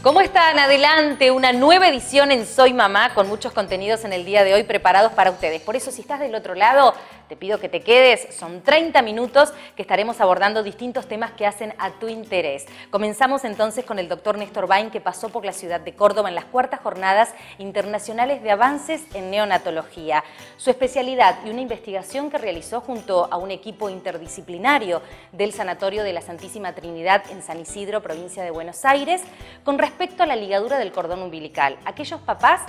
¿Cómo están? Adelante, una nueva edición en Soy Mamá con muchos contenidos en el día de hoy preparados para ustedes. Por eso, si estás del otro lado, te pido que te quedes. Son 30 minutos que estaremos abordando distintos temas que hacen a tu interés. Comenzamos entonces con el doctor Néstor Bain, que pasó por la ciudad de Córdoba en las cuartas jornadas internacionales de avances en neonatología. Su especialidad y una investigación que realizó junto a un equipo interdisciplinario del Sanatorio de la Santísima Trinidad en San Isidro, provincia de Buenos Aires, con respecto a la ligadura del cordón umbilical. Aquellos papás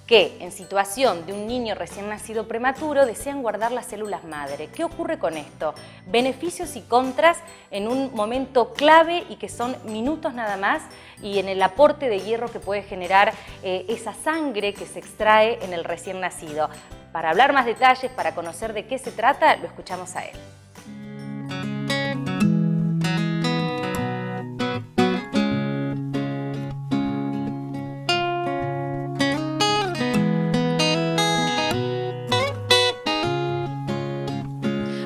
que en situación de un niño recién nacido prematuro desean guardar las células madre. ¿Qué ocurre con esto? Beneficios y contras en un momento clave y que son minutos nada más, y en el aporte de hierro que puede generar esa sangre que se extrae en el recién nacido. Para hablar más detalles, para conocer de qué se trata, lo escuchamos a él.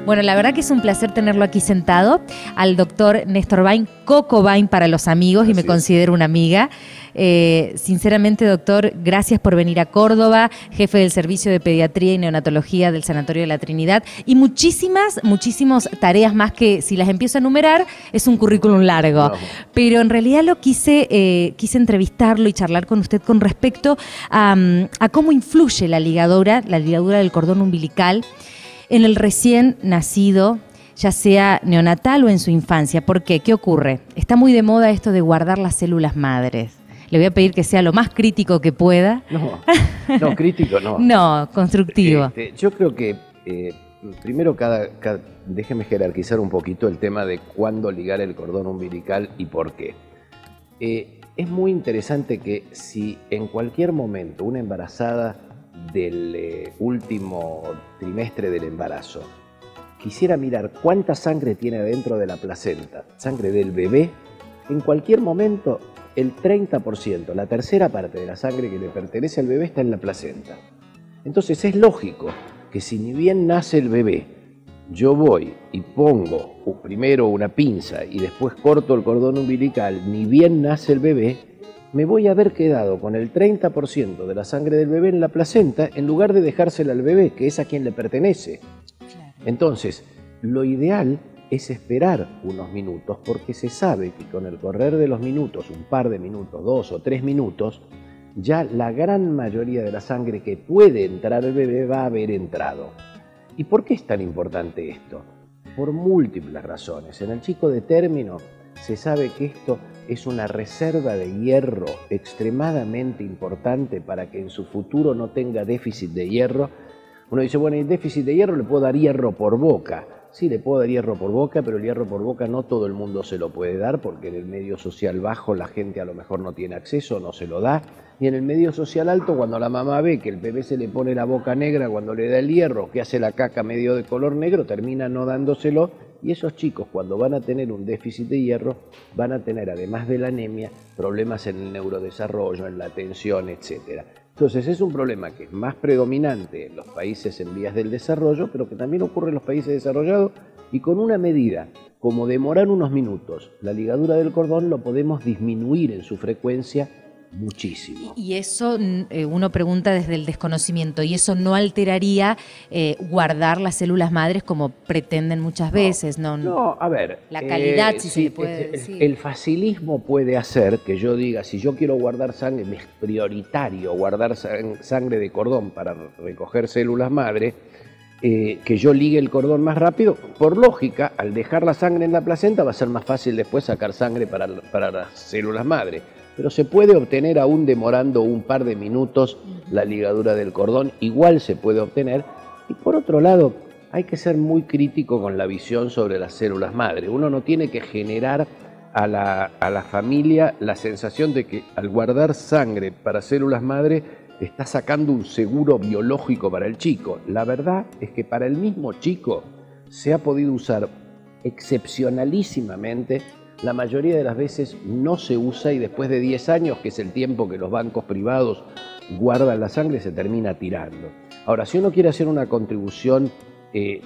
Bueno, la verdad que es un placer tenerlo aquí sentado, al doctor Néstor Bain, Coco Bain para los amigos, y me considero una amiga. Sinceramente, doctor, gracias por venir a Córdoba, jefe del Servicio de Pediatría y Neonatología del Sanatorio de la Trinidad, y muchísimas tareas más que, si las empiezo a enumerar, es un currículum largo. No. Pero en realidad quise entrevistarlo y charlar con usted con respecto a cómo influye la ligadura del cordón umbilical en el recién nacido, ya sea neonatal o en su infancia. ¿Por qué? ¿Qué ocurre? Está muy de moda esto de guardar las células madres. Le voy a pedir que sea lo más crítico que pueda. No, crítico no. No, constructivo. Yo creo que primero déjeme jerarquizar un poquito el tema de cuándo ligar el cordón umbilical y por qué. Es muy interesante que si en cualquier momento una embarazada del último trimestre del embarazo quisiera mirar cuánta sangre tiene adentro de la placenta, sangre del bebé, en cualquier momento el 30%, la tercera parte de la sangre que le pertenece al bebé está en la placenta. Entonces es lógico que si ni bien nace el bebé, yo voy y pongo primero una pinza y después corto el cordón umbilical, ni bien nace el bebé, me voy a haber quedado con el 30% de la sangre del bebé en la placenta en lugar de dejársela al bebé, que es a quien le pertenece. Claro. Entonces, lo ideal es esperar unos minutos, porque se sabe que con el correr de los minutos, un par de minutos, 2 o 3 minutos, ya la gran mayoría de la sangre que puede entrar al bebé va a haber entrado. ¿Y por qué es tan importante esto? Por múltiples razones. En el chico de término se sabe que esto es una reserva de hierro extremadamente importante para que en su futuro no tenga déficit de hierro. Uno dice, bueno, el déficit de hierro le puedo dar hierro por boca. Sí, le puedo dar hierro por boca, pero el hierro por boca no todo el mundo se lo puede dar, porque en el medio social bajo la gente a lo mejor no tiene acceso, no se lo da. Y en el medio social alto, cuando la mamá ve que el bebé se le pone la boca negra cuando le da el hierro, que hace la caca medio de color negro, termina no dándoselo. Y esos chicos, cuando van a tener un déficit de hierro, van a tener, además de la anemia, problemas en el neurodesarrollo, en la atención, etc. Entonces es un problema que es más predominante en los países en vías del desarrollo, pero que también ocurre en los países desarrollados, y con una medida como demorar unos minutos la ligadura del cordón lo podemos disminuir en su frecuencia muchísimo. Y eso uno pregunta desde el desconocimiento, ¿y eso no alteraría guardar las células madres como pretenden muchas veces? No, a ver. La calidad, si se le puede decir. El facilismo puede hacer que yo diga, si yo quiero guardar sangre, me es prioritario guardar sangre de cordón para recoger células madre, que yo ligue el cordón más rápido. Por lógica, al dejar la sangre en la placenta va a ser más fácil después sacar sangre para las células madre. Pero se puede obtener aún demorando un par de minutos la ligadura del cordón, igual se puede obtener. Y por otro lado, hay que ser muy crítico con la visión sobre las células madre. Uno no tiene que generar a la familia la sensación de que al guardar sangre para células madre está sacando un seguro biológico para el chico. La verdad es que para el mismo chico se ha podido usar excepcionalísimamente. La mayoría de las veces no se usa, y después de 10 años, que es el tiempo que los bancos privados guardan la sangre, se termina tirando. Ahora, si uno quiere hacer una contribución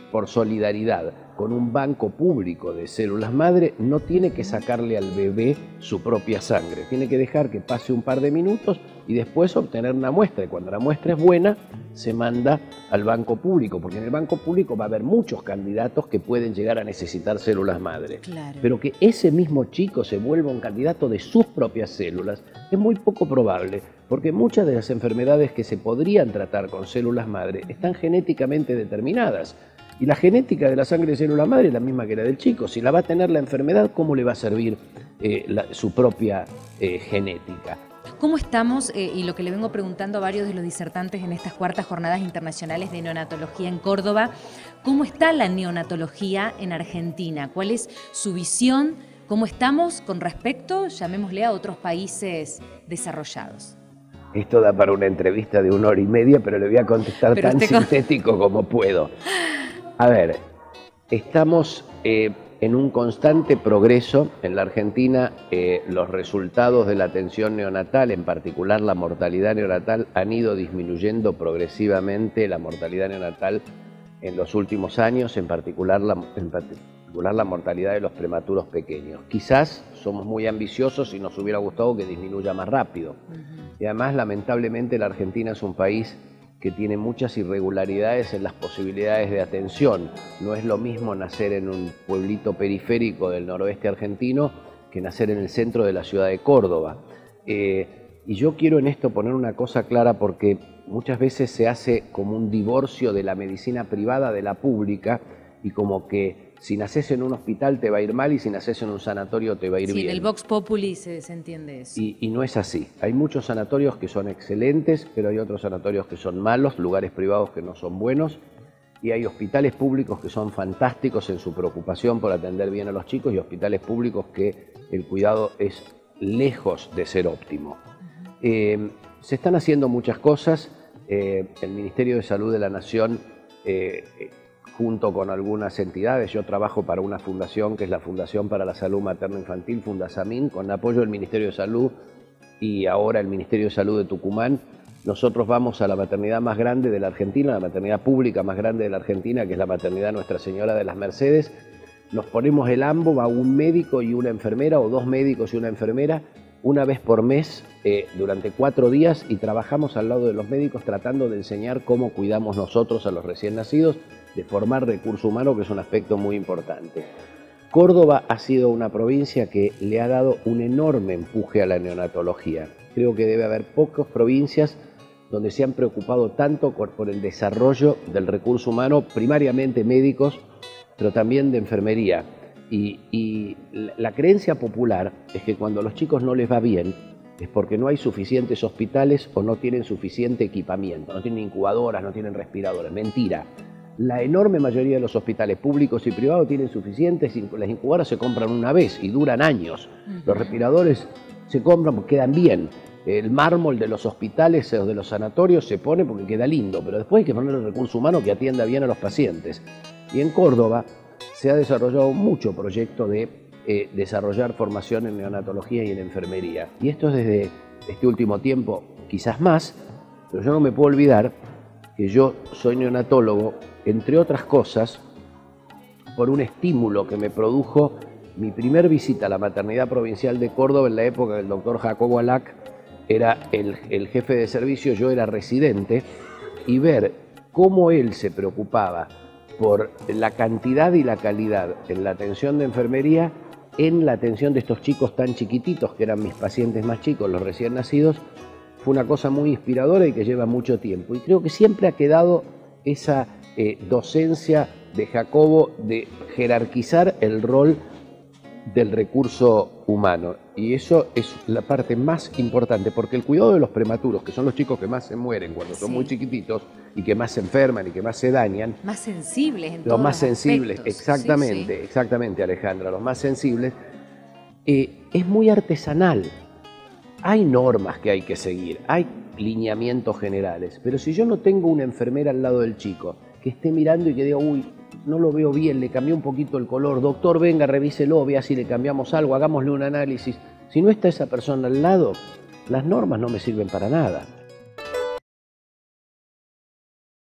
por solidaridad con un banco público de células madre, no tiene que sacarle al bebé su propia sangre. Tiene que dejar que pase un par de minutos y después obtener una muestra. Y cuando la muestra es buena, se manda al banco público, porque en el banco público va a haber muchos candidatos que pueden llegar a necesitar células madre. Claro. Pero que ese mismo chico se vuelva un candidato de sus propias células es muy poco probable, porque muchas de las enfermedades que se podrían tratar con células madre están genéticamente determinadas. Y la genética de la sangre de célula madre es la misma que la del chico. Si la va a tener la enfermedad, ¿cómo le va a servir su propia genética? ¿Cómo estamos? Y lo que le vengo preguntando a varios de los disertantes en estas cuartas jornadas internacionales de neonatología en Córdoba, ¿cómo está la neonatología en Argentina? ¿Cuál es su visión? ¿Cómo estamos con respecto, llamémosle, a otros países desarrollados? Esto da para una entrevista de 1 hora y media, pero le voy a contestar tan sintético como puedo. A ver, estamos en un constante progreso. En la Argentina los resultados de la atención neonatal, en particular la mortalidad neonatal, han ido disminuyendo progresivamente. La mortalidad neonatal en los últimos años, en particular la mortalidad de los prematuros pequeños. Quizás somos muy ambiciosos y nos hubiera gustado que disminuya más rápido. Y además, lamentablemente, la Argentina es un país que tiene muchas irregularidades en las posibilidades de atención. No es lo mismo nacer en un pueblito periférico del noroeste argentino que nacer en el centro de la ciudad de Córdoba. Y yo quiero en esto poner una cosa clara, porque muchas veces se hace como un divorcio de la medicina privada de la pública, y como que si naces en un hospital te va a ir mal y si naces en un sanatorio te va a ir bien. Sí, del Vox Populi se entiende eso. Y no es así. Hay muchos sanatorios que son excelentes, pero hay otros sanatorios que son malos, lugares privados que no son buenos, y hay hospitales públicos que son fantásticos en su preocupación por atender bien a los chicos, y hospitales públicos que el cuidado es lejos de ser óptimo. Se están haciendo muchas cosas. El Ministerio de Salud de la Nación, junto con algunas entidades, yo trabajo para una fundación que es la Fundación para la Salud Materno-Infantil, Fundasamin, con apoyo del Ministerio de Salud y ahora el Ministerio de Salud de Tucumán. Nosotros vamos a la maternidad más grande de la Argentina, la maternidad pública más grande de la Argentina, que es la maternidad Nuestra Señora de las Mercedes. Nos ponemos el AMBO, va un médico y una enfermera, o 2 médicos y una enfermera, una vez por mes durante 4 días, y trabajamos al lado de los médicos tratando de enseñar cómo cuidamos nosotros a los recién nacidos, de formar recurso humano, que es un aspecto muy importante. Córdoba ha sido una provincia que le ha dado un enorme empuje a la neonatología. Creo que debe haber pocas provincias donde se han preocupado tanto por el desarrollo del recurso humano, primariamente médicos, pero también de enfermería. Y la creencia popular es que cuando a los chicos no les va bien es porque no hay suficientes hospitales o no tienen suficiente equipamiento, no tienen incubadoras, no tienen respiradores. Mentira. La enorme mayoría de los hospitales públicos y privados tienen suficientes, las incubadoras se compran una vez y duran años. Los respiradores se compran porque quedan bien. El mármol de los hospitales o de los sanatorios se pone porque queda lindo, pero después hay que poner el recurso humano que atienda bien a los pacientes. Y en Córdoba se ha desarrollado mucho proyecto de desarrollar formación en neonatología y en enfermería. Y esto es desde este último tiempo, quizás más, pero yo no me puedo olvidar que yo soy neonatólogo, entre otras cosas, por un estímulo que me produjo mi primer visita a la maternidad provincial de Córdoba en la época del doctor Jacobo Alac era el jefe de servicio, yo era residente, y ver cómo él se preocupaba por la cantidad y la calidad en la atención de enfermería, en la atención de estos chicos tan chiquititos, que eran mis pacientes más chicos, los recién nacidos, fue una cosa muy inspiradora y que lleva mucho tiempo. Y creo que siempre ha quedado esa docencia de Jacobo de jerarquizar el rol del recurso humano. Y eso es la parte más importante, porque el cuidado de los prematuros, que son los chicos que más se mueren cuando son muy chiquititos y que más se enferman y que más se dañan. Más sensibles en todos los más sensibles, aspectos. Exactamente, exactamente, Alejandra, los más sensibles. Es muy artesanal. Hay normas que hay que seguir, hay lineamientos generales, pero si yo no tengo una enfermera al lado del chico que esté mirando y que diga, uy, no lo veo bien, le cambió un poquito el color, doctor, venga, revíselo, vea si le cambiamos algo, hagámosle un análisis. Si no está esa persona al lado, las normas no me sirven para nada.